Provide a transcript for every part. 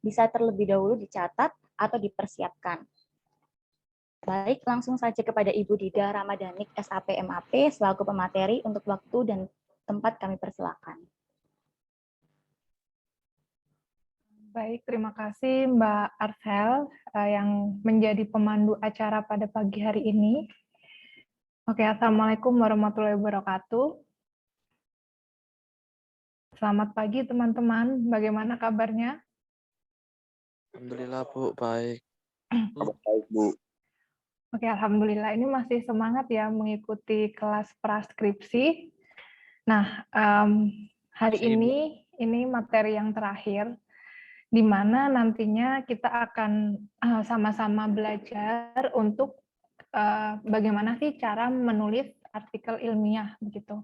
bisa terlebih dahulu dicatat atau dipersiapkan. Baik, langsung saja kepada Ibu Dida Ramadanik, SAP MAP, selaku pemateri untuk waktu dan tempat kami persilakan. Baik, terima kasih Mbak Arcel yang menjadi pemandu acara pada pagi hari ini. Oke, Assalamualaikum warahmatullahi wabarakatuh. Selamat pagi teman-teman, bagaimana kabarnya? Alhamdulillah Bu, baik. Baik, Bu. Oke, Alhamdulillah ini masih semangat ya mengikuti kelas praskripsi. Nah, hari ini materi yang terakhir, di mana nantinya kita akan sama-sama belajar untuk bagaimana sih cara menulis artikel ilmiah begitu.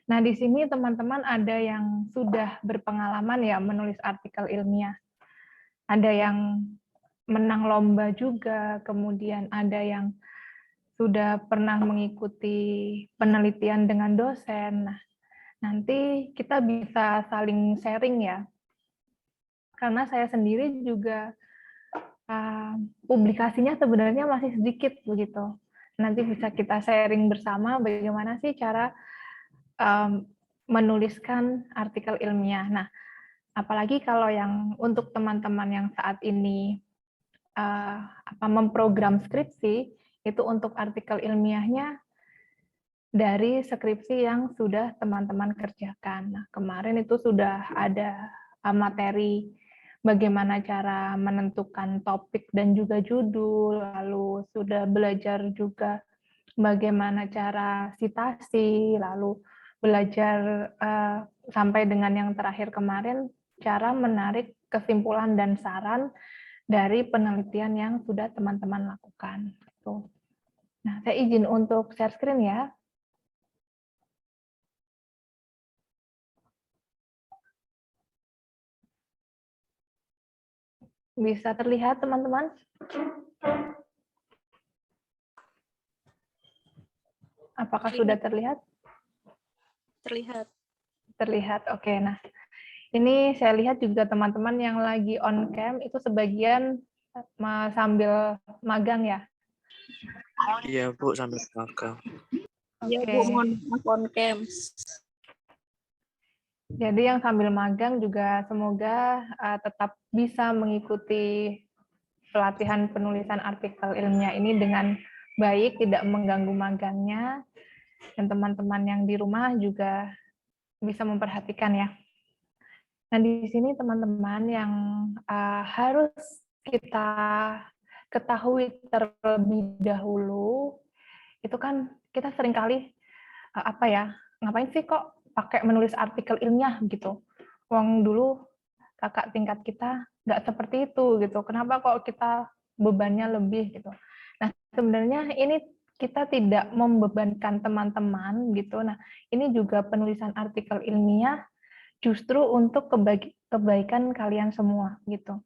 Nah, di sini teman-teman ada yang sudah berpengalaman ya menulis artikel ilmiah. Ada yang menang lomba juga, kemudian ada yang sudah pernah mengikuti penelitian dengan dosen. Nah, nanti kita bisa saling sharing ya. Karena saya sendiri juga publikasinya sebenarnya masih sedikit begitu. Nanti bisa kita sharing bersama bagaimana sih cara menuliskan artikel ilmiah. Nah, apalagi kalau yang untuk teman-teman yang saat ini memprogram skripsi, itu untuk artikel ilmiahnya dari skripsi yang sudah teman-teman kerjakan. Nah, kemarin itu sudah ada materi bagaimana cara menentukan topik dan juga judul, lalu sudah belajar juga bagaimana cara sitasi, lalu belajar sampai dengan yang terakhir kemarin, cara menarik kesimpulan dan saran dari penelitian yang sudah teman-teman lakukan. Nah, saya izin untuk share screen ya. Bisa terlihat, teman-teman? Apakah sudah terlihat? Terlihat. Terlihat, oke. Nah, ini saya lihat juga teman-teman yang lagi on cam itu sebagian sambil magang ya? Iya Bu, sambil magang. Iya Oke. Bu, mohon maaf on cam. Jadi yang sambil magang juga semoga tetap bisa mengikuti pelatihan penulisan artikel ilmiah ini dengan baik, tidak mengganggu magangnya, dan teman-teman yang di rumah juga bisa memperhatikan ya. Nah, di sini teman-teman yang harus kita ketahui terlebih dahulu, itu kan kita seringkali ngapain sih kok pakai menulis artikel ilmiah gitu. Wong dulu kakak tingkat kita nggak seperti itu gitu. Kenapa kok kita bebannya lebih gitu. Nah, sebenarnya ini kita tidak membebankan teman-teman gitu. Nah, ini juga penulisan artikel ilmiah justru untuk kebaikan kalian semua gitu.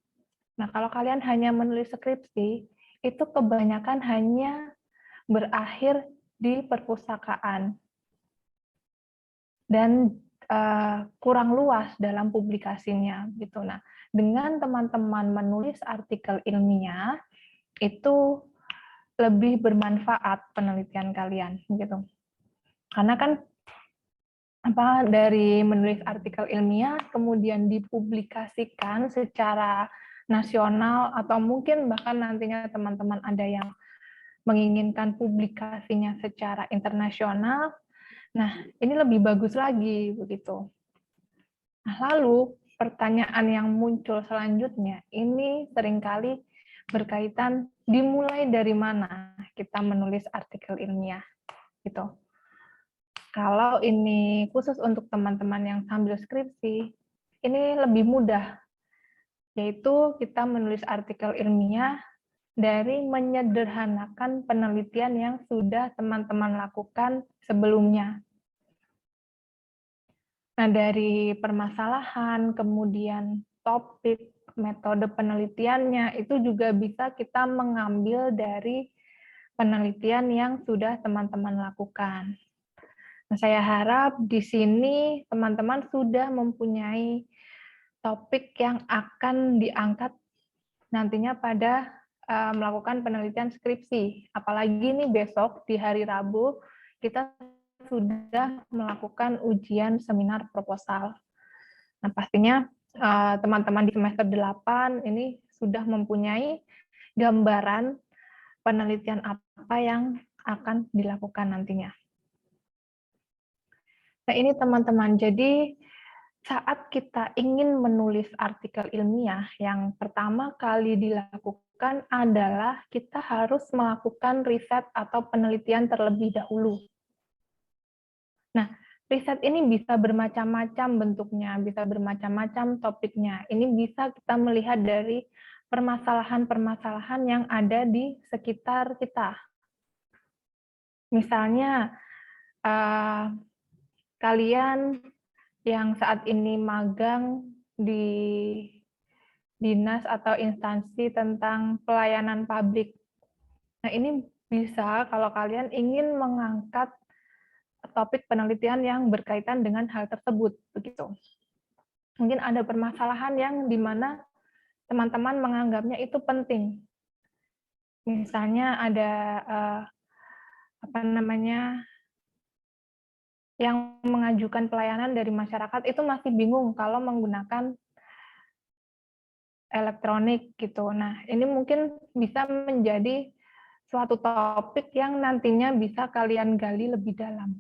Nah, kalau kalian hanya menulis skripsi, itu kebanyakan hanya berakhir di perpustakaan dan kurang luas dalam publikasinya gitu. Nah, dengan teman-teman menulis artikel ilmiah itu lebih bermanfaat penelitian kalian gitu. Karena kan dari menulis artikel ilmiah kemudian dipublikasikan secara nasional atau mungkin bahkan nantinya teman-teman ada yang menginginkan publikasinya secara internasional. Nah, ini lebih bagus lagi begitu. Nah, lalu pertanyaan yang muncul selanjutnya ini seringkali berkaitan dimulai dari mana kita menulis artikel ilmiah gitu. Kalau ini khusus untuk teman-teman yang sambil skripsi, ini lebih mudah, yaitu kita menulis artikel ilmiah dari menyederhanakan penelitian yang sudah teman-teman lakukan sebelumnya. Nah, dari permasalahan, kemudian topik, metode penelitiannya, itu juga bisa kita mengambil dari penelitian yang sudah teman-teman lakukan. Nah, saya harap di sini teman-teman sudah mempunyai topik yang akan diangkat nantinya pada melakukan penelitian skripsi. Apalagi nih besok di hari Rabu kita sudah melakukan ujian seminar proposal. Nah, pastinya teman-teman di semester 8 ini sudah mempunyai gambaran penelitian apa yang akan dilakukan nantinya. Nah, ini teman-teman, jadi saat kita ingin menulis artikel ilmiah, yang pertama kali dilakukan adalah kita harus melakukan riset atau penelitian terlebih dahulu. Nah, riset ini bisa bermacam-macam bentuknya, bisa bermacam-macam topiknya. Ini bisa kita melihat dari permasalahan-permasalahan yang ada di sekitar kita. Misalnya, kalian yang saat ini magang di dinas atau instansi tentang pelayanan publik. Nah, ini bisa kalau kalian ingin mengangkat topik penelitian yang berkaitan dengan hal tersebut, begitu. Mungkin ada permasalahan yang di mana teman-teman menganggapnya itu penting. Misalnya ada yang mengajukan pelayanan dari masyarakat itu masih bingung kalau menggunakan elektronik gitu. Nah, ini mungkin bisa menjadi suatu topik yang nantinya bisa kalian gali lebih dalam.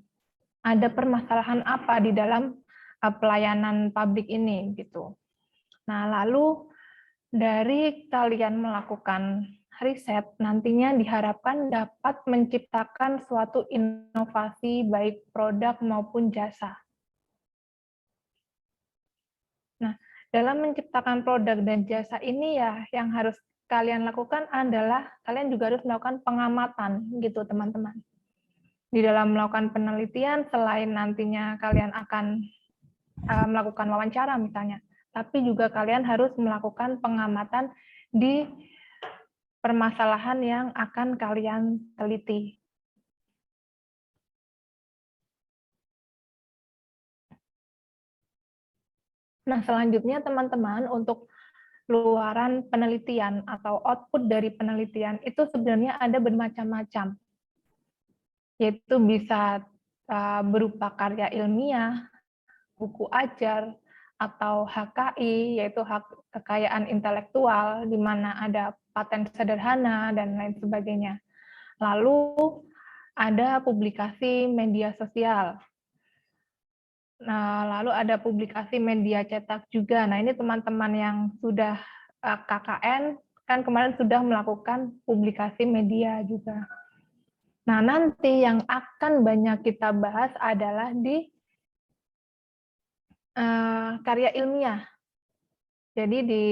Ada permasalahan apa di dalam pelayanan publik ini gitu. Nah, lalu dari kalian melakukan riset, nantinya diharapkan dapat menciptakan suatu inovasi baik produk maupun jasa. Nah, dalam menciptakan produk dan jasa ini ya yang harus kalian lakukan adalah kalian juga harus melakukan pengamatan gitu teman-teman. Di dalam melakukan penelitian, selain nantinya kalian akan melakukan wawancara misalnya, tapi juga kalian harus melakukan pengamatan di permasalahan yang akan kalian teliti. Nah, selanjutnya teman-teman untuk luaran penelitian atau output dari penelitian itu sebenarnya ada bermacam-macam. Yaitu bisa berupa karya ilmiah, buku ajar, atau HKI, yaitu hak kekayaan intelektual, di mana ada paten sederhana, dan lain sebagainya. Lalu ada publikasi media sosial. Nah, lalu ada publikasi media cetak juga. Nah, ini teman-teman yang sudah KKN, kan kemarin sudah melakukan publikasi media juga. Nah, nanti yang akan banyak kita bahas adalah di karya ilmiah. Jadi di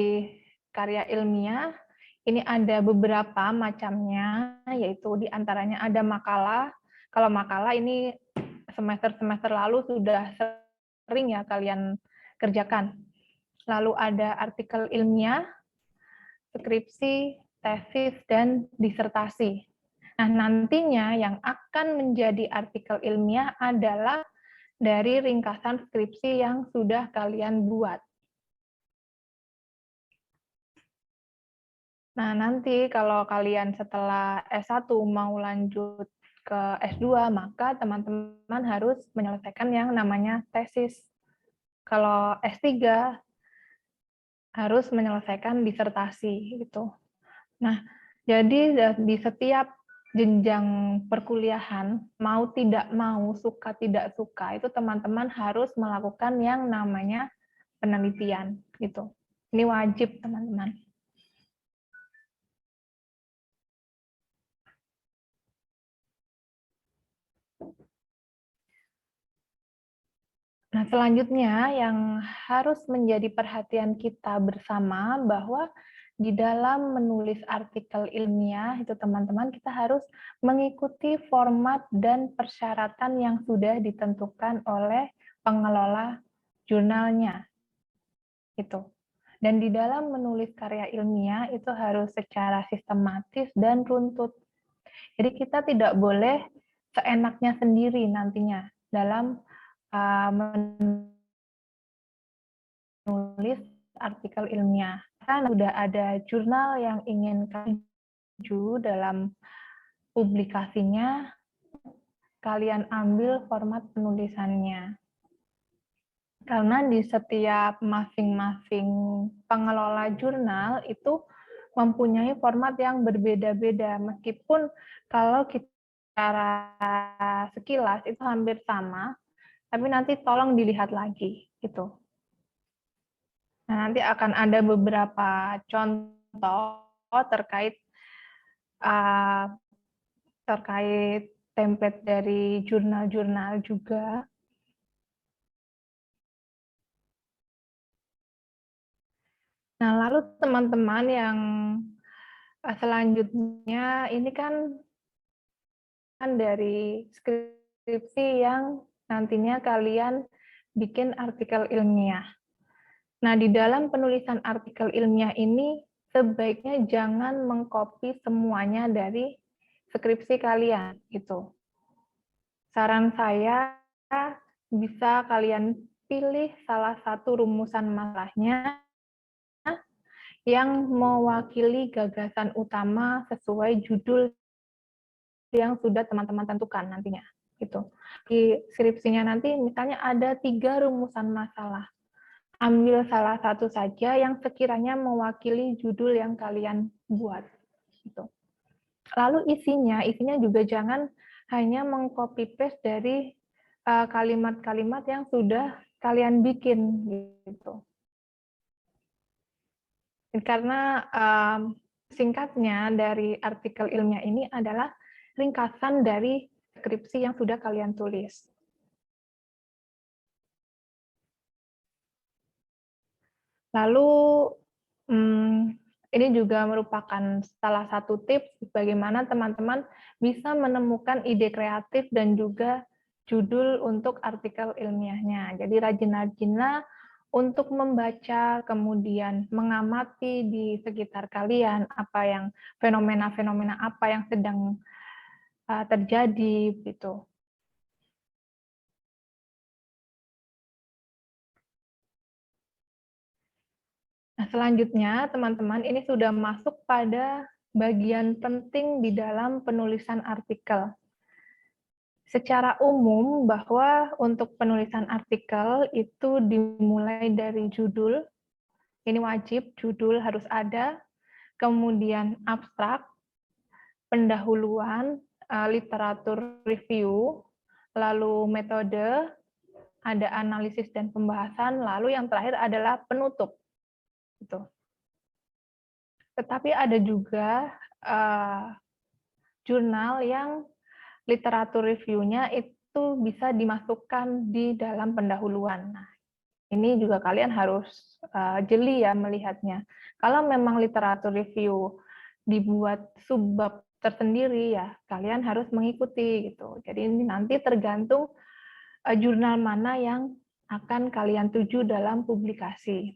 karya ilmiah ini ada beberapa macamnya, yaitu diantaranya ada makalah. Kalau makalah ini semester-semester lalu sudah sering ya kalian kerjakan. Lalu ada artikel ilmiah, skripsi, tesis, dan disertasi. Nah, nantinya yang akan menjadi artikel ilmiah adalah dari ringkasan skripsi yang sudah kalian buat. Nah, nanti kalau kalian setelah S1 mau lanjut ke S2, maka teman-teman harus menyelesaikan yang namanya tesis. Kalau S3, harus menyelesaikan disertasi. Gitu. Nah, jadi di setiap jenjang perkuliahan, mau tidak mau, suka tidak suka, itu teman-teman harus melakukan yang namanya penelitian. Gitu. Ini wajib, teman-teman. Nah, selanjutnya yang harus menjadi perhatian kita bersama bahwa di dalam menulis artikel ilmiah itu teman-teman kita harus mengikuti format dan persyaratan yang sudah ditentukan oleh pengelola jurnalnya. Itu. Dan di dalam menulis karya ilmiah itu harus secara sistematis dan runtut. Jadi kita tidak boleh seenaknya sendiri nantinya dalam menulis artikel ilmiah. Kan sudah ada jurnal yang ingin kalian tuju dalam publikasinya, kalian ambil format penulisannya. Karena di setiap masing-masing pengelola jurnal itu mempunyai format yang berbeda-beda, meskipun kalau kita secara sekilas itu hampir sama, tapi nanti tolong dilihat lagi gitu. Nah, nanti akan ada beberapa contoh terkait template dari jurnal-jurnal juga. Nah, lalu teman-teman yang selanjutnya ini kan dari skripsi yang nantinya kalian bikin artikel ilmiah. Nah, di dalam penulisan artikel ilmiah ini sebaiknya jangan mengcopy semuanya dari skripsi kalian gitu. Saran saya bisa kalian pilih salah satu rumusan masalahnya yang mewakili gagasan utama sesuai judul yang sudah teman-teman tentukan nantinya. Gitu. Di skripsinya nanti misalnya ada 3 rumusan masalah. Ambil salah satu saja yang sekiranya mewakili judul yang kalian buat. Gitu. Lalu isinya juga jangan hanya mengcopy paste dari kalimat-kalimat yang sudah kalian bikin gitu. Karena singkatnya dari artikel ilmiah ini adalah ringkasan dari skripsi yang sudah kalian tulis. Lalu ini juga merupakan salah satu tips bagaimana teman-teman bisa menemukan ide kreatif dan juga judul untuk artikel ilmiahnya. Jadi rajin-rajinlah untuk membaca, kemudian mengamati di sekitar kalian apa yang fenomena-fenomena apa yang sedang terjadi gitu. Nah, selanjutnya teman-teman ini sudah masuk pada bagian penting di dalam penulisan artikel. Secara umum bahwa untuk penulisan artikel itu dimulai dari judul, ini wajib, judul harus ada, kemudian abstrak, pendahuluan, literatur review, lalu metode, ada analisis dan pembahasan, lalu yang terakhir adalah penutup. Gitu. Tetapi ada juga jurnal yang literatur review-nya itu bisa dimasukkan di dalam pendahuluan. Nah, ini juga kalian harus jeli ya melihatnya. Kalau memang literatur review dibuat subbab tersendiri ya, kalian harus mengikuti gitu. Jadi ini nanti tergantung jurnal mana yang akan kalian tuju dalam publikasi.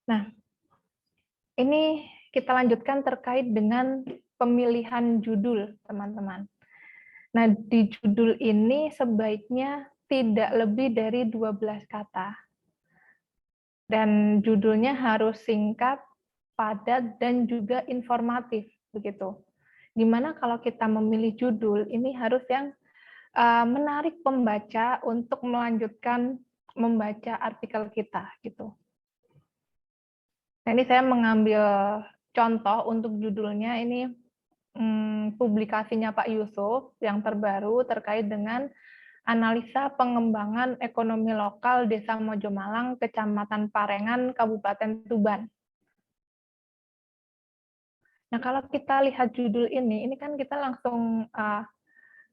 Nah, ini kita lanjutkan terkait dengan pemilihan judul, teman-teman. Nah, di judul ini sebaiknya tidak lebih dari 12 kata. Dan judulnya harus singkat, padat, dan juga informatif, begitu. Dimana kalau kita memilih judul, ini harus yang menarik pembaca untuk melanjutkan membaca artikel kita, gitu. Nah, ini saya mengambil contoh untuk judulnya ini publikasinya Pak Yusuf yang terbaru terkait dengan analisa pengembangan ekonomi lokal Desa Mojomalang, Kecamatan Parengan, Kabupaten Tuban. Nah, kalau kita lihat judul ini kan kita langsung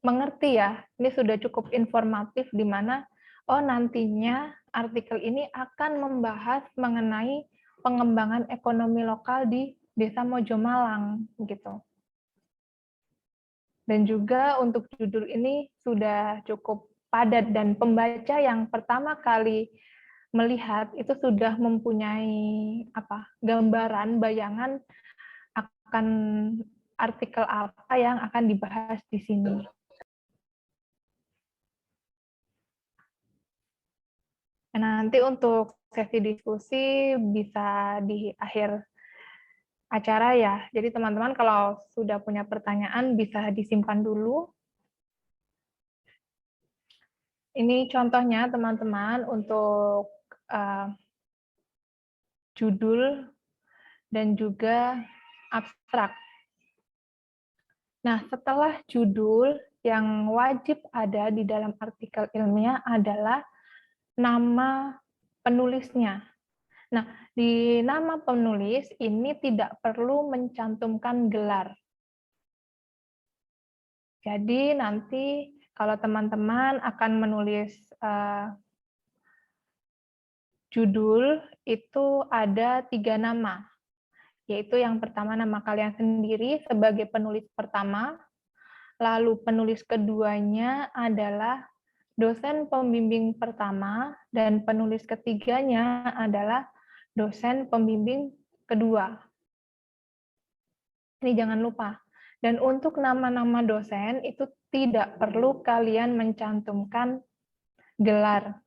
mengerti ya, ini sudah cukup informatif di mana nantinya artikel ini akan membahas mengenai pengembangan ekonomi lokal di Desa Mojomalang gitu. Dan juga untuk judul ini sudah cukup padat dan pembaca yang pertama kali melihat itu sudah mempunyai gambaran, bayangan akan artikel apa yang akan dibahas di sini. Nanti untuk sesi diskusi bisa di akhir acara ya. Jadi teman-teman kalau sudah punya pertanyaan bisa disimpan dulu. Ini contohnya teman-teman untuk judul dan juga abstrak. Nah, setelah judul, yang wajib ada di dalam artikel ilmiah adalah nama penulisnya. Nah, di nama penulis ini tidak perlu mencantumkan gelar. Jadi nanti kalau teman-teman akan menulis judul, itu ada 3 nama. Yaitu yang pertama nama kalian sendiri sebagai penulis pertama, lalu penulis keduanya adalah dosen pembimbing pertama, dan penulis ketiganya adalah dosen pembimbing kedua. Ini jangan lupa. Dan untuk nama-nama dosen itu tidak perlu kalian mencantumkan gelar.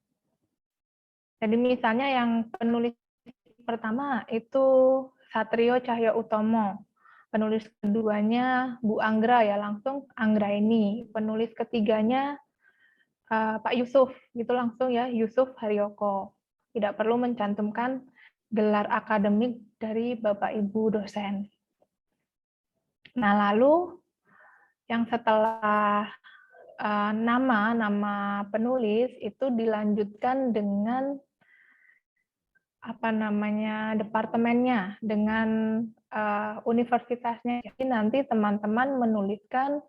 Jadi misalnya yang penulis pertama itu Satrio Cahyo Utomo. Penulis keduanya Bu Anggra ya, langsung Anggra ini. Penulis ketiganya Pak Yusuf, gitu langsung ya, Yusuf Haryoko. Tidak perlu mencantumkan gelar akademik dari Bapak Ibu dosen. Nah, lalu yang setelah nama penulis itu dilanjutkan dengan departemennya, dengan universitasnya. Jadi nanti teman-teman menuliskan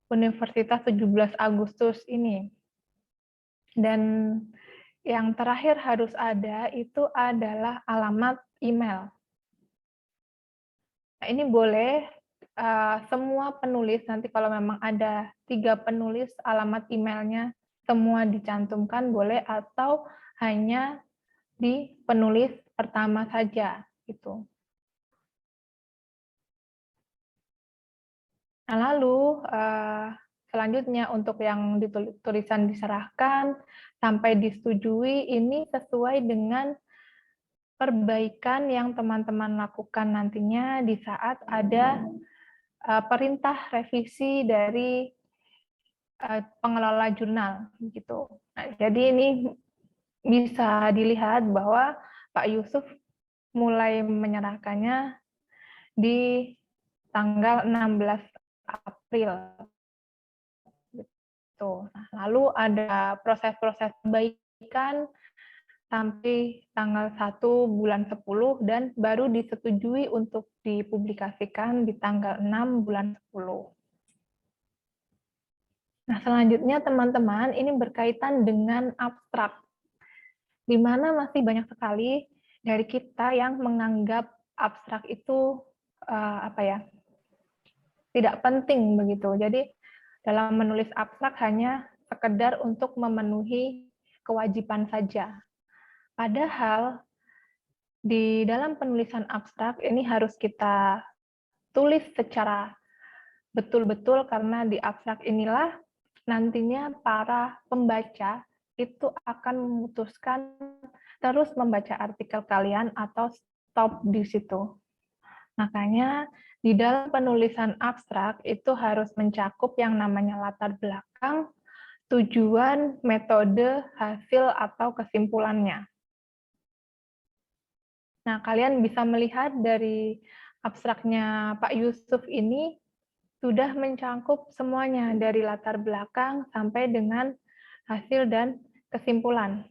Universitas 17 Agustus ini. Dan yang terakhir harus ada itu adalah alamat email. Nah, ini boleh semua penulis, nanti kalau memang ada 3 penulis, alamat emailnya semua dicantumkan boleh, atau hanya di penulis pertama saja gitu. Nah, lalu selanjutnya untuk yang tulisan diserahkan sampai disetujui, ini sesuai dengan perbaikan yang teman-teman lakukan nantinya di saat ada perintah revisi dari pengelola jurnal gitu. Nah, jadi ini bisa dilihat bahwa Pak Yusuf mulai menyerahkannya di tanggal 16 April. Gitu. Nah, lalu ada proses-proses perbaikan sampai tanggal 1 bulan 10 dan baru disetujui untuk dipublikasikan di tanggal 6 bulan 10. Nah, selanjutnya teman-teman ini berkaitan dengan abstrak, di mana masih banyak sekali dari kita yang menganggap abstrak itu tidak penting begitu. Jadi dalam menulis abstrak hanya sekedar untuk memenuhi kewajiban saja. Padahal di dalam penulisan abstrak ini harus kita tulis secara betul-betul, karena di abstrak inilah nantinya para pembaca itu akan memutuskan terus membaca artikel kalian atau stop di situ. Makanya di dalam penulisan abstrak itu harus mencakup yang namanya latar belakang, tujuan, metode, hasil, atau kesimpulannya. Nah, kalian bisa melihat dari abstraknya Pak Yusuf ini sudah mencakup semuanya dari latar belakang sampai dengan hasil dan kesimpulan.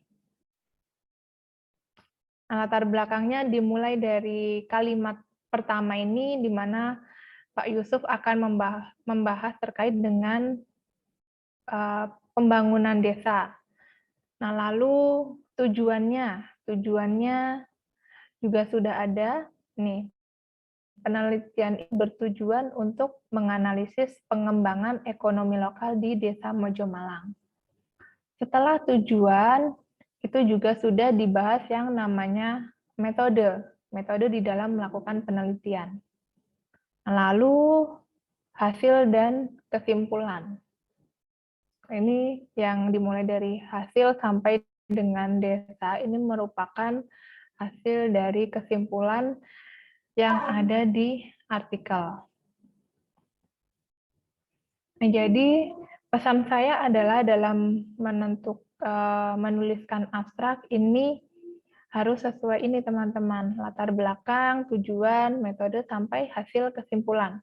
Nah, latar belakangnya dimulai dari kalimat pertama ini, di mana Pak Yusuf akan membahas terkait dengan pembangunan desa. Nah, lalu tujuannya juga sudah ada nih. Penelitian ini bertujuan untuk menganalisis pengembangan ekonomi lokal di Desa Mojomalang. Setelah tujuan, itu juga sudah dibahas yang namanya metode di dalam melakukan penelitian. Lalu hasil dan kesimpulan. Ini yang dimulai dari hasil sampai dengan desa ini merupakan hasil dari kesimpulan yang ada di artikel. Nah, jadi pesan saya adalah dalam menuliskan abstrak ini harus sesuai ini teman-teman, latar belakang, tujuan, metode, sampai hasil kesimpulan.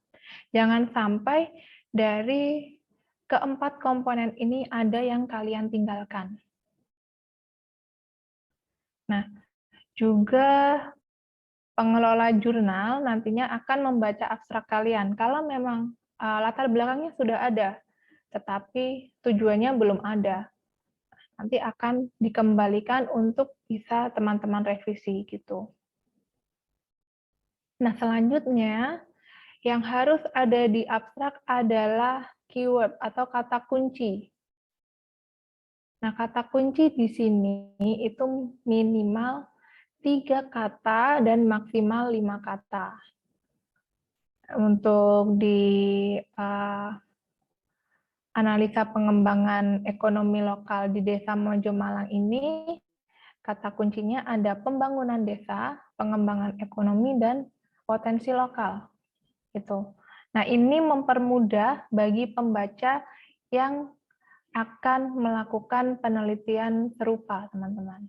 Jangan sampai dari keempat komponen ini ada yang kalian tinggalkan. Nah, juga pengelola jurnal nantinya akan membaca abstrak kalian. Kalau memang latar belakangnya sudah ada, tetapi tujuannya belum ada, nanti akan dikembalikan untuk bisa teman-teman revisi gitu. Nah, selanjutnya yang harus ada di abstrak adalah keyword atau kata kunci. Nah, kata kunci di sini itu minimal 3 kata dan maksimal 5 kata. Untuk di analisa pengembangan ekonomi lokal di Desa Mojo Malang ini, kata kuncinya ada pembangunan desa, pengembangan ekonomi, dan potensi lokal. Gitu. Nah, ini mempermudah bagi pembaca yang akan melakukan penelitian serupa, teman-teman.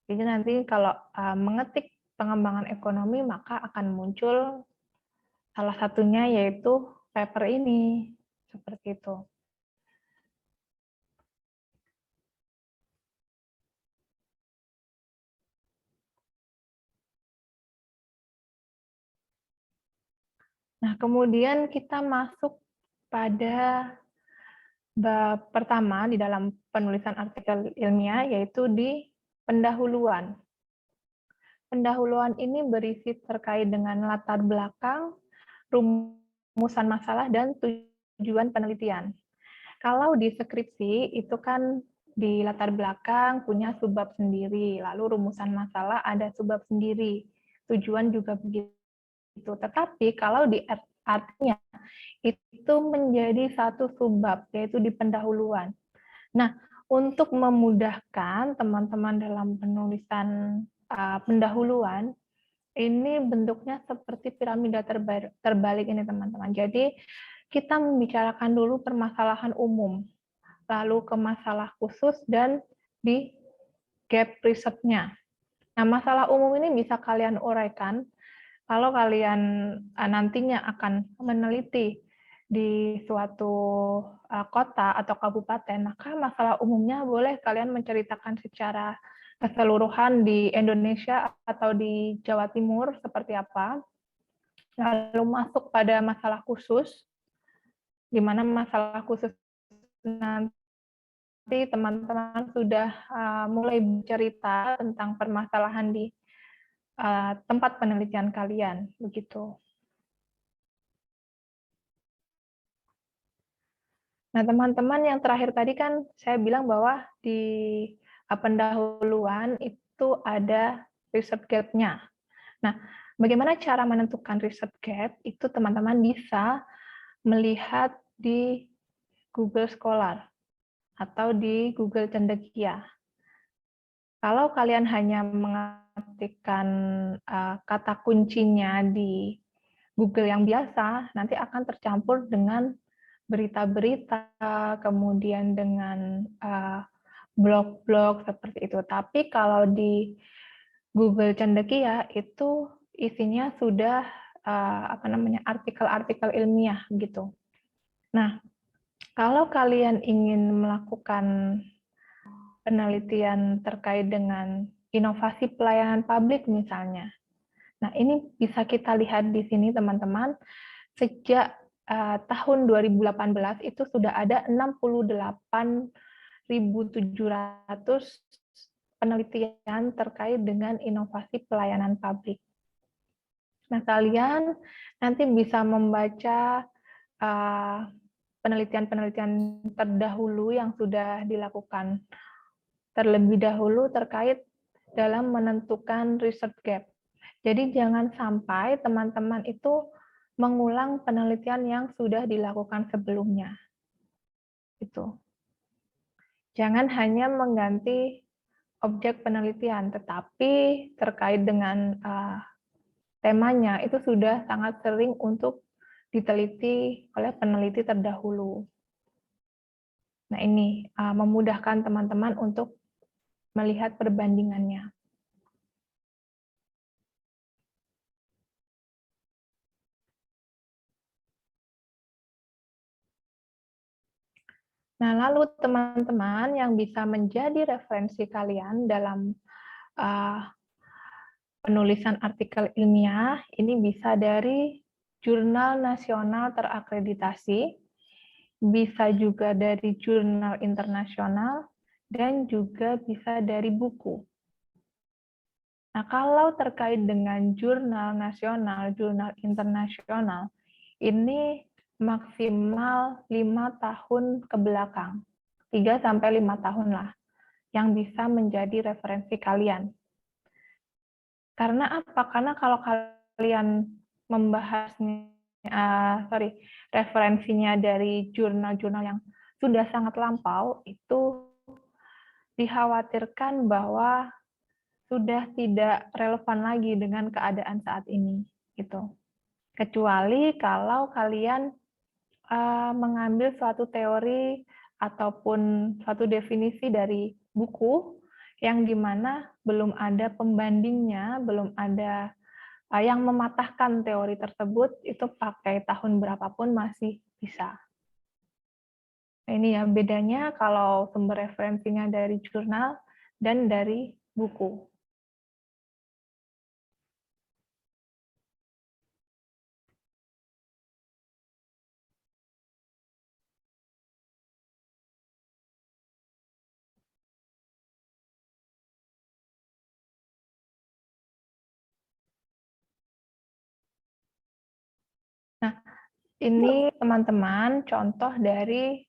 Jadi nanti kalau mengetik pengembangan ekonomi, maka akan muncul salah satunya yaitu paper ini, seperti itu. Nah, kemudian kita masuk pada bab pertama di dalam penulisan artikel ilmiah, yaitu di pendahuluan. Pendahuluan ini berisi terkait dengan latar belakang, rumusan masalah, dan tujuan penelitian. Kalau di skripsi, itu kan di latar belakang punya subbab sendiri, lalu rumusan masalah ada subbab sendiri, tujuan juga begitu. Tetapi kalau di artinya, itu menjadi satu subbab, yaitu di pendahuluan. Nah, untuk memudahkan teman-teman dalam penulisan pendahuluan, ini bentuknya seperti piramida terbalik ini, teman-teman. Jadi, kita membicarakan dulu permasalahan umum, lalu ke masalah khusus, dan di gap risetnya. Nah, masalah umum ini bisa kalian uraikan kalau kalian nantinya akan meneliti di suatu kota atau kabupaten, maka masalah umumnya boleh kalian menceritakan secara keseluruhan di Indonesia atau di Jawa Timur seperti apa. Lalu masuk pada masalah khusus, di mana masalah khusus nanti teman-teman sudah mulai bercerita tentang permasalahan di tempat penelitian kalian, begitu. Nah, teman-teman, yang terakhir tadi kan saya bilang bahwa di pendahuluan itu ada research gap-nya. Nah, bagaimana cara menentukan research gap? Itu teman-teman bisa melihat di Google Scholar atau di Google Cendekia. Kalau kalian hanya mengetikkan kata kuncinya di Google yang biasa, nanti akan tercampur dengan berita-berita, kemudian dengan blog-blog seperti itu. Tapi kalau di Google Cendekia itu isinya sudah artikel-artikel ilmiah gitu. Nah, kalau kalian ingin melakukan penelitian terkait dengan inovasi pelayanan publik misalnya, nah ini bisa kita lihat di sini teman-teman, sejak tahun 2018 itu sudah ada 68.700 penelitian terkait dengan inovasi pelayanan publik. Nah, kalian nanti bisa membaca penelitian-penelitian terdahulu yang sudah dilakukan terlebih dahulu terkait dalam menentukan research gap. Jadi jangan sampai teman-teman itu mengulang penelitian yang sudah dilakukan sebelumnya. Itu. Jangan hanya mengganti objek penelitian, tetapi terkait dengan temanya itu sudah sangat sering untuk diteliti oleh peneliti terdahulu. Nah, ini memudahkan teman-teman untuk melihat perbandingannya. Nah, lalu teman-teman yang bisa menjadi referensi kalian dalam penulisan artikel ilmiah, ini bisa dari jurnal nasional terakreditasi, bisa juga dari jurnal internasional, dan juga bisa dari buku. Nah, kalau terkait dengan jurnal nasional, jurnal internasional, ini maksimal 5 tahun ke belakang, 3-5 tahun lah, yang bisa menjadi referensi kalian. Karena apa? Karena kalau kalian membahasnya, referensinya dari jurnal-jurnal yang sudah sangat lampau, itu dikhawatirkan bahwa sudah tidak relevan lagi dengan keadaan saat ini, gitu. Kecuali kalau kalian mengambil suatu teori ataupun suatu definisi dari buku yang dimana belum ada pembandingnya, belum ada yang mematahkan teori tersebut, itu pakai tahun berapapun masih bisa. Nah, ini ya bedanya kalau sumber referensinya dari jurnal dan dari buku. Nah, ini teman-teman contoh dari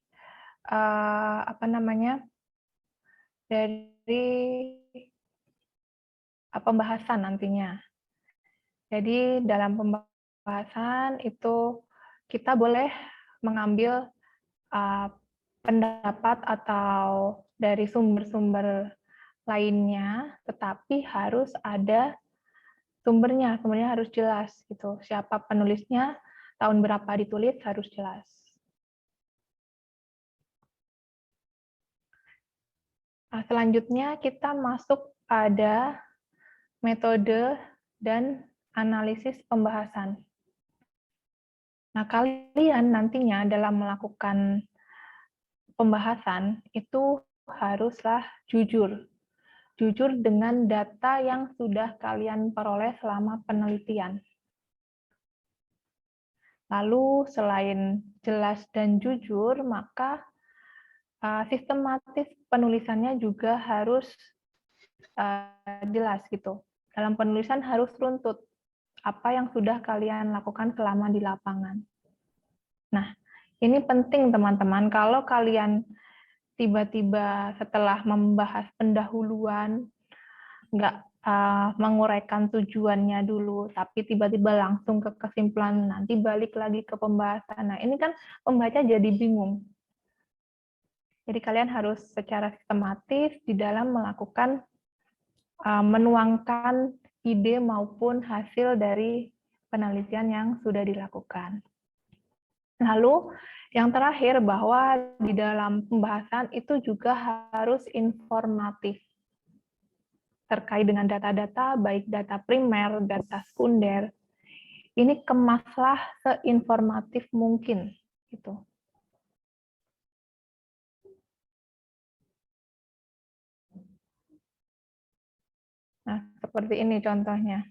dari pembahasan nantinya. Jadi dalam pembahasan itu kita boleh mengambil pendapat atau dari sumber-sumber lainnya, tetapi harus ada sumbernya harus jelas gitu. Siapa penulisnya, tahun berapa ditulis harus jelas. Nah, selanjutnya kita masuk pada metode dan analisis pembahasan. Nah, kalian nantinya dalam melakukan pembahasan itu haruslah jujur. Jujur dengan data yang sudah kalian peroleh selama penelitian. Lalu selain jelas dan jujur, maka sistematis penulisannya juga harus jelas gitu. Dalam penulisan harus runtut apa yang sudah kalian lakukan selama di lapangan. Nah, ini penting teman-teman. Kalau kalian tiba-tiba setelah membahas pendahuluan, nggak menguraikan tujuannya dulu, tapi tiba-tiba langsung ke kesimpulan, nanti balik lagi ke pembahasan. Nah, ini kan pembaca jadi bingung. Jadi kalian harus secara sistematis di dalam melakukan menuangkan ide maupun hasil dari penelitian yang sudah dilakukan. Lalu yang terakhir bahwa di dalam pembahasan itu juga harus informatif terkait dengan data-data, baik data primer, data sekunder. Ini kemaslah seinformatif mungkin, gitu. Nah, seperti ini contohnya.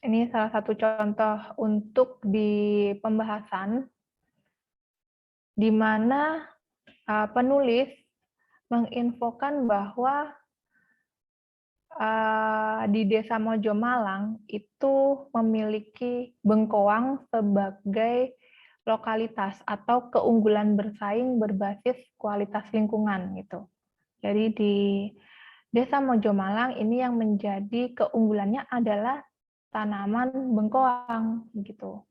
Ini salah satu contoh untuk di pembahasan, di mana penulis menginfokan bahwa di Desa Mojo Malang itu memiliki bengkoang sebagai lokalitas atau keunggulan bersaing berbasis kualitas lingkungan gitu. Jadi di Desa Mojo Malang ini yang menjadi keunggulannya adalah tanaman bengkoang gitu.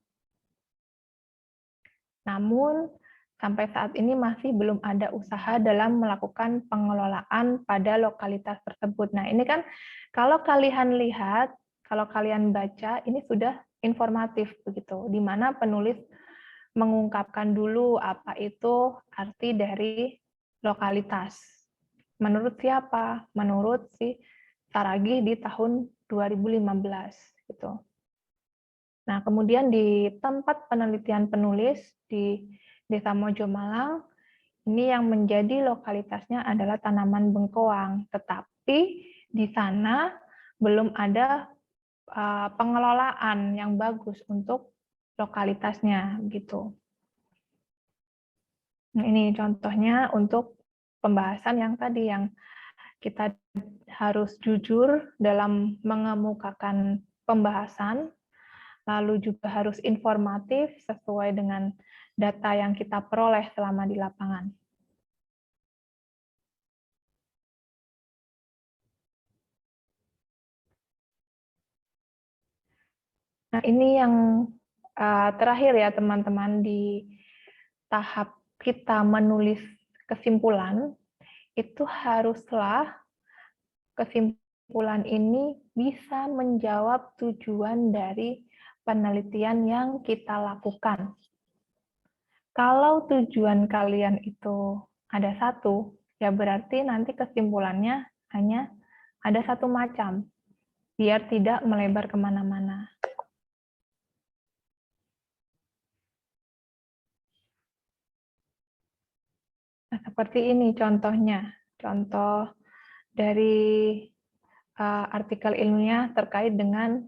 Namun sampai saat ini masih belum ada usaha dalam melakukan pengelolaan pada lokalitas tersebut. Nah, ini kan kalau kalian lihat, kalau kalian baca, ini sudah informatif begitu, di mana penulis mengungkapkan dulu apa itu arti dari lokalitas. Menurut siapa? Menurut si Saragih di tahun 2015 gitu. Nah, kemudian di tempat penelitian penulis di Desa Mojo Malang, ini yang menjadi lokalitasnya adalah tanaman bengkoang, tetapi di sana belum ada pengelolaan yang bagus untuk lokalitasnya gitu. Nah, ini contohnya untuk pembahasan yang tadi yang kita harus jujur dalam mengemukakan pembahasan, lalu juga harus informatif sesuai dengan data yang kita peroleh selama di lapangan. Nah, ini yang terakhir ya teman-teman, di tahap kita menulis kesimpulan, itu haruslah kesimpulan ini bisa menjawab tujuan dari penelitian yang kita lakukan. Kalau tujuan kalian itu ada satu, ya berarti nanti kesimpulannya hanya ada satu macam, biar tidak melebar kemana-mana. Nah, seperti ini contohnya, contoh dari artikel ilmiah terkait dengan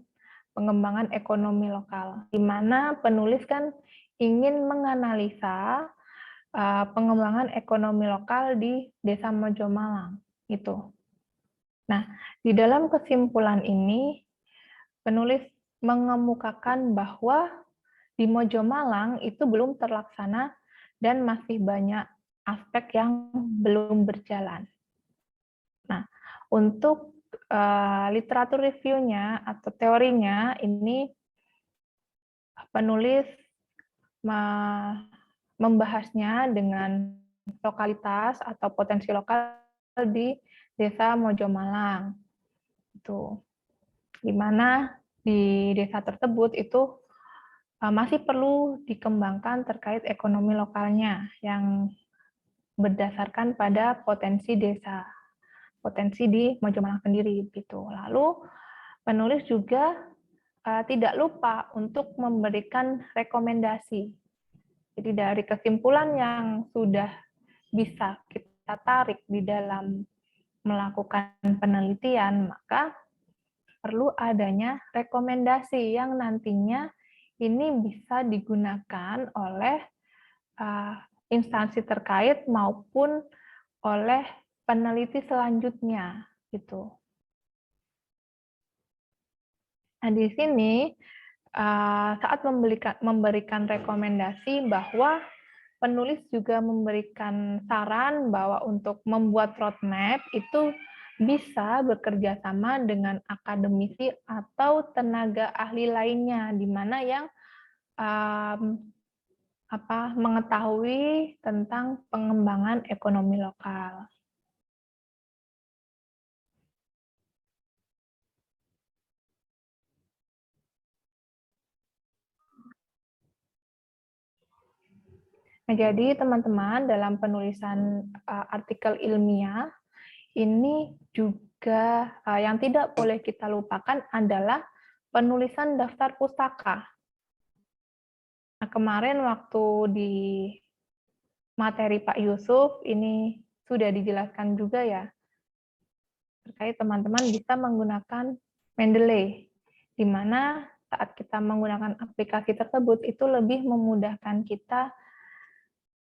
pengembangan ekonomi lokal, di mana penulis kan ingin menganalisa pengembangan ekonomi lokal di Desa Mojo Malang, gitu. Nah, di dalam kesimpulan ini, penulis mengemukakan bahwa di Mojo Malang itu belum terlaksana dan masih banyak aspek yang belum berjalan. Nah, untuk literatur reviewnya atau teorinya ini penulis membahasnya dengan lokalitas atau potensi lokal di Desa Mojo Malang. Itu di mana di desa tersebut itu masih perlu dikembangkan terkait ekonomi lokalnya yang berdasarkan pada potensi desa, potensi di Mojo Malang sendiri gitu. Lalu penulis juga tidak lupa untuk memberikan rekomendasi. Jadi dari kesimpulan yang sudah bisa kita tarik di dalam melakukan penelitian, maka perlu adanya rekomendasi yang nantinya ini bisa digunakan oleh instansi terkait maupun oleh peneliti selanjutnya gitu. Nah, di sini saat memberikan rekomendasi bahwa penulis juga memberikan saran bahwa untuk membuat roadmap itu bisa bekerja sama dengan akademisi atau tenaga ahli lainnya, di mana yang mengetahui tentang pengembangan ekonomi lokal. Nah, jadi teman-teman dalam penulisan artikel ilmiah ini juga yang tidak boleh kita lupakan adalah penulisan daftar pustaka. Nah, kemarin waktu di materi Pak Yusuf ini sudah dijelaskan juga ya, terkait teman-teman bisa menggunakan Mendeley, di mana saat kita menggunakan aplikasi tersebut itu lebih memudahkan kita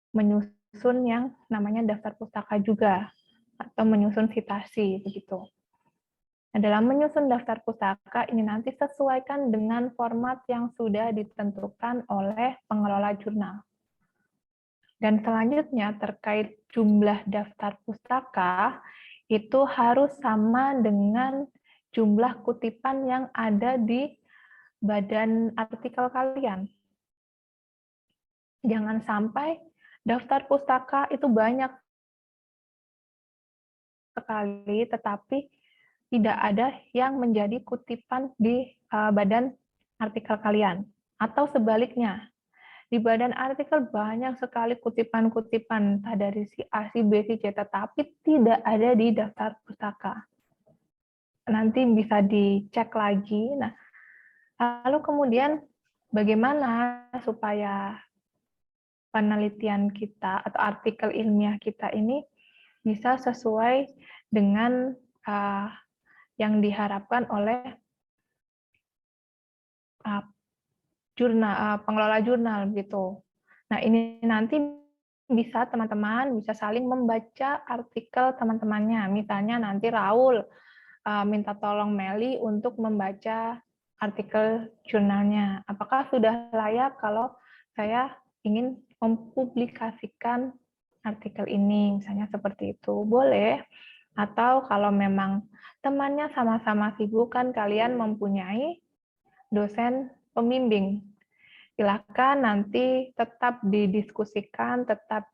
menyusun yang namanya daftar pustaka juga, atau menyusun citasi begitu. Nah, dalam menyusun daftar pustaka ini nanti sesuaikan dengan format yang sudah ditentukan oleh pengelola jurnal. Dan selanjutnya terkait jumlah daftar pustaka itu harus sama dengan jumlah kutipan yang ada di badan artikel kalian. Jangan sampai Daftar pustaka itu banyak sekali, tetapi tidak ada yang menjadi kutipan di badan artikel kalian. Atau sebaliknya, di badan artikel banyak sekali kutipan-kutipan, entah dari si A, si B, si C, tetapi tidak ada di daftar pustaka. Nanti bisa dicek lagi. Nah, lalu kemudian bagaimana supaya penelitian kita atau artikel ilmiah kita ini bisa sesuai dengan yang diharapkan oleh pengelola jurnal gitu. Nah, ini nanti bisa teman-teman bisa saling membaca artikel teman-temannya. Misalnya nanti Raul minta tolong Meli untuk membaca artikel jurnalnya. Apakah sudah layak kalau saya ingin mempublikasikan artikel ini, misalnya seperti itu, boleh. Atau kalau memang temannya sama-sama sibuk, kan kalian mempunyai dosen pembimbing. Silakan nanti tetap didiskusikan, tetap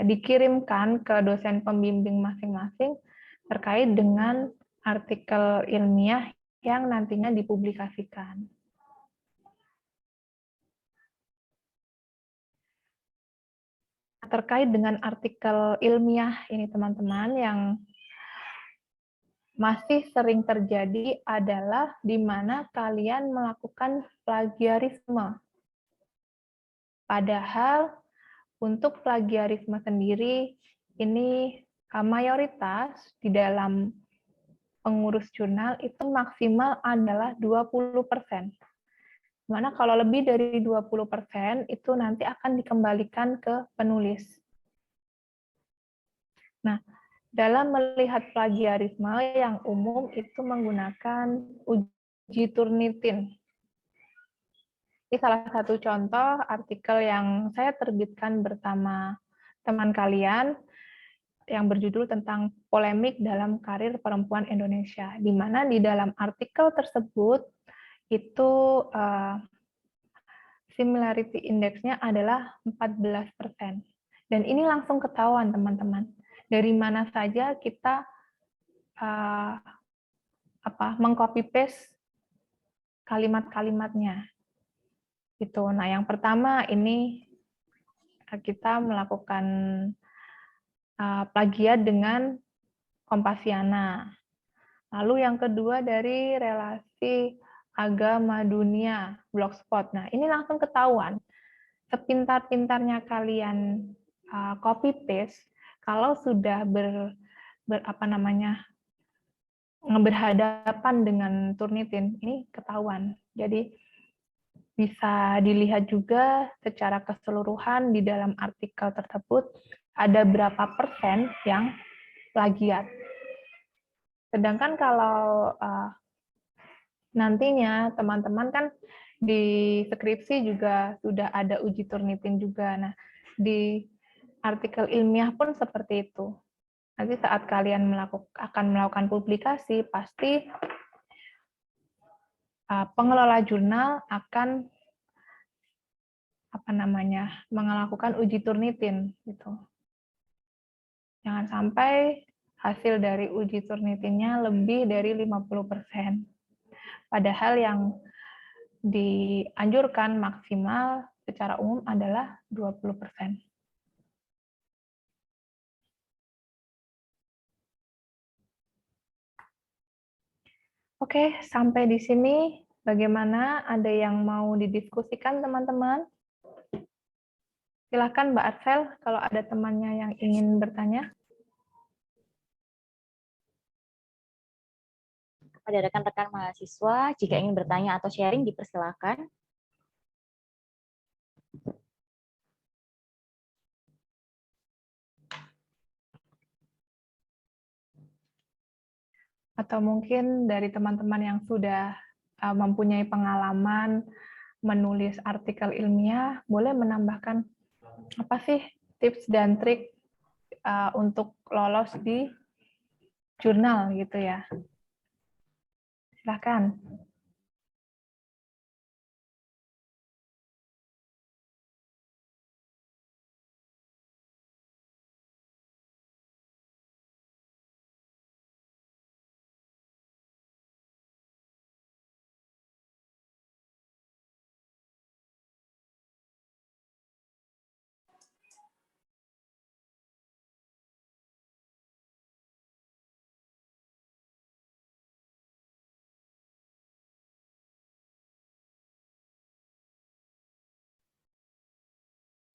dikirimkan ke dosen pembimbing masing-masing terkait dengan artikel ilmiah yang nantinya dipublikasikan. Terkait dengan artikel ilmiah ini teman-teman, yang masih sering terjadi adalah di mana kalian melakukan plagiarisme. Padahal untuk plagiarisme sendiri ini mayoritas di dalam pengurus jurnal itu maksimal adalah 20%. Dimana kalau lebih dari 20% itu nanti akan dikembalikan ke penulis. Nah, dalam melihat plagiarisme yang umum itu menggunakan uji Turnitin. Ini salah satu contoh artikel yang saya terbitkan bersama teman kalian yang berjudul tentang polemik dalam karir perempuan Indonesia, di mana di dalam artikel tersebut itu similarity index-nya adalah 14%. Dan ini langsung ketahuan teman-teman. Dari mana saja kita mengcopy paste kalimat-kalimatnya. Gitu. Nah, yang pertama ini kita melakukan plagiat dengan Kompasiana. Lalu yang kedua dari relasi agama dunia, Blogspot. Nah, ini langsung ketahuan. Sepintar-pintarnya kalian copy paste, kalau sudah berhadapan dengan Turnitin, ini ketahuan. Jadi bisa dilihat juga secara keseluruhan di dalam artikel tersebut ada berapa persen yang plagiat. Sedangkan kalau nantinya teman-teman kan di skripsi juga sudah ada uji Turnitin juga. Nah, di artikel ilmiah pun seperti itu. Nanti saat kalian akan melakukan publikasi, pasti pengelola jurnal akan melakukan uji Turnitin gitu. Jangan sampai hasil dari uji Turnitinnya lebih dari 50%. Padahal yang dianjurkan maksimal secara umum adalah 20%. Oke, sampai di sini bagaimana? Ada yang mau didiskusikan teman-teman? Silakan Mbak Arsel kalau ada temannya yang ingin bertanya. Pada rekan-rekan mahasiswa, jika ingin bertanya atau sharing, dipersilakan. Atau mungkin dari teman-teman yang sudah mempunyai pengalaman menulis artikel ilmiah, boleh menambahkan apa sih tips dan trik untuk lolos di jurnal gitu ya. Silakan.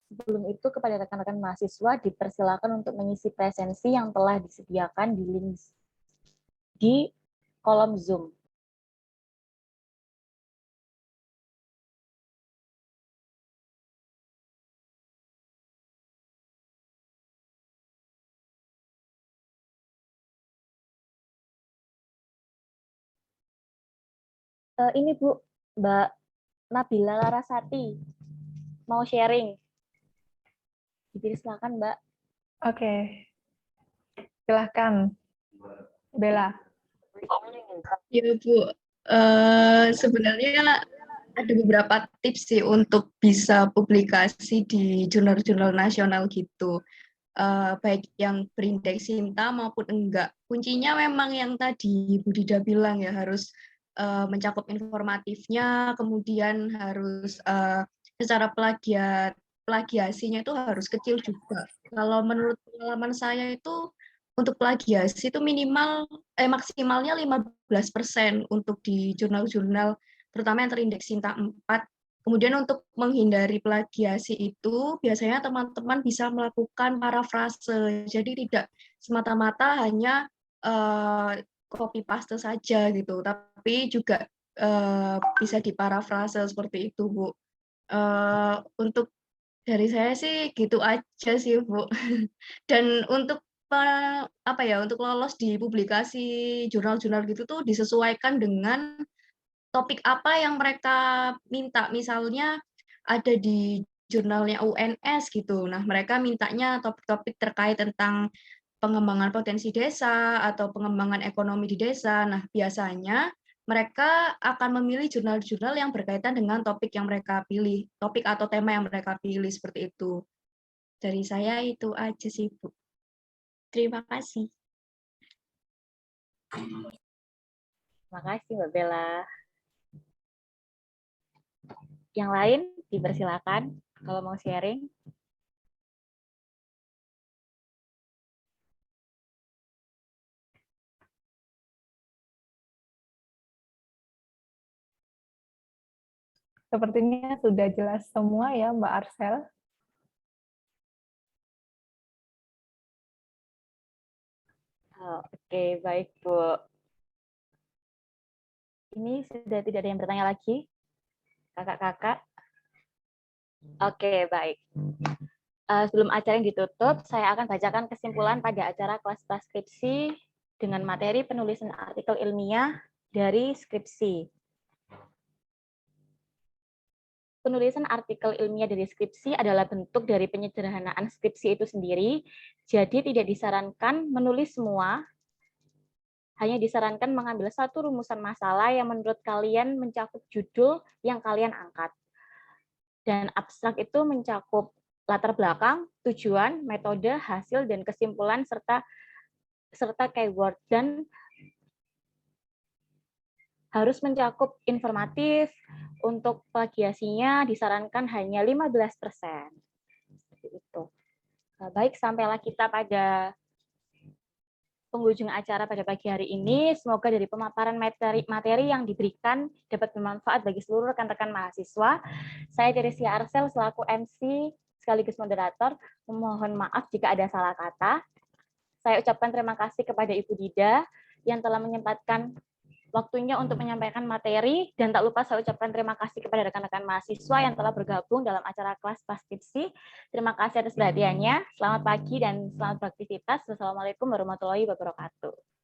Sebelum itu kepada rekan-rekan mahasiswa dipersilakan untuk mengisi presensi yang telah disediakan di link di kolom Zoom. Ini Bu, Mbak Nabila Larasati mau sharing. Silakan Mbak. Oke, silahkan Bella. Ya Bu, sebenarnya ada beberapa tips sih untuk bisa publikasi di jurnal-jurnal nasional gitu. Baik yang berindeks Sinta maupun enggak. Kuncinya memang yang tadi Bu Dida bilang ya, harus mencakup informatifnya, kemudian harus secara plagiasinya itu harus kecil juga. Kalau menurut pengalaman saya itu untuk plagiasi itu maksimalnya 15% untuk di jurnal-jurnal terutama yang terindeks Sinta 4. Kemudian untuk menghindari plagiasi itu biasanya teman-teman bisa melakukan parafrase. Jadi tidak semata-mata hanya copy paste saja gitu, tapi juga bisa diparafrase seperti itu, Bu. Untuk dari saya sih gitu aja sih, Bu. Dan untuk untuk lolos di publikasi jurnal-jurnal gitu tuh disesuaikan dengan topik apa yang mereka minta. Misalnya ada di jurnalnya UNS gitu. Nah, mereka mintanya topik-topik terkait tentang pengembangan potensi desa atau pengembangan ekonomi di desa. Nah, biasanya mereka akan memilih jurnal-jurnal yang berkaitan dengan topik yang mereka pilih, topik atau tema yang mereka pilih seperti itu. Dari saya itu aja sih, Bu. Terima kasih. Terima kasih Mbak Bella. Yang lain dipersilakan kalau mau sharing. Sepertinya sudah jelas semua ya Mbak Arsel. Oke, baik Bu. Ini sudah tidak ada yang bertanya lagi? Kakak-kakak? Oke, baik. Sebelum acara yang ditutup, saya akan bacakan kesimpulan pada acara kelas transkripsi dengan materi penulisan artikel ilmiah dari skripsi. Penulisan artikel ilmiah dari skripsi adalah bentuk dari penyederhanaan skripsi itu sendiri, jadi tidak disarankan menulis semua, hanya disarankan mengambil satu rumusan masalah yang menurut kalian mencakup judul yang kalian angkat. Dan abstrak itu mencakup latar belakang, tujuan, metode, hasil, dan kesimpulan, serta keyword, dan harus mencakup informatif. Untuk plagiasinya disarankan hanya 15%. Itu. Baik, sampailah kita pada penghujung acara pada pagi hari ini. Semoga dari pemaparan materi yang diberikan dapat bermanfaat bagi seluruh rekan-rekan mahasiswa. Saya Teresia Arsel selaku MC sekaligus moderator, memohon maaf jika ada salah kata. Saya ucapkan terima kasih kepada Ibu Dida yang telah menyempatkan waktunya untuk menyampaikan materi, dan tak lupa saya ucapkan terima kasih kepada rekan-rekan mahasiswa yang telah bergabung dalam acara kelas transkripsi. Terima kasih atas perhatiannya. Selamat pagi dan selamat beraktivitas. Wassalamualaikum warahmatullahi wabarakatuh.